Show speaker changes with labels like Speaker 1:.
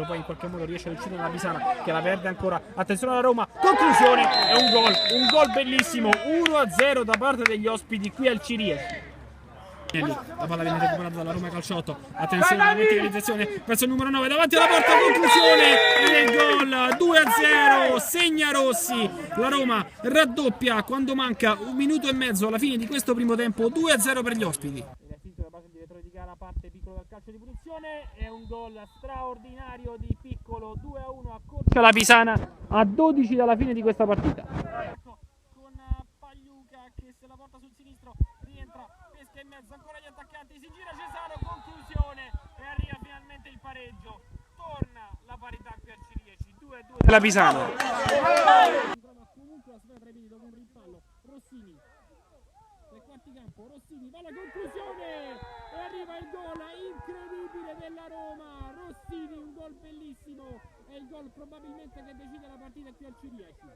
Speaker 1: poi in qualche modo riesce ad uccidere la Pisana che la perde ancora. Attenzione alla Roma, conclusione, è un gol bellissimo, 1-0 da parte degli ospiti qui al Cirieci. La palla viene recuperata dalla Roma Calciotto. Attenzione alla verticalizzazione verso il numero 9 davanti alla porta, conclusione del gol 2-0, segna Rossi. La Roma raddoppia quando manca un minuto e mezzo alla fine di questo primo tempo, 2-0 per gli ospiti. La parte piccolo dal calcio di punizione è un gol straordinario di Piccolo, 2-1, accorcia la Pisana a 12 dalla fine di questa partita. Con Pagliuca che se la porta sul sinistro, rientra, pesca in mezzo, ancora gli attaccanti, si gira Cesaro, conclusione e arriva finalmente il pareggio. Torna la parità qui al Cirieci, 2-2 della Pisana. Comunque la sfera tra i piedi dopo un rimpallo, Rossini. Nel quarticampo, Rossini va alla conclusione e arriva il gol incredibile della Roma. Rossini, un gol bellissimo, è il gol probabilmente che decide la partita qui al Cirieci.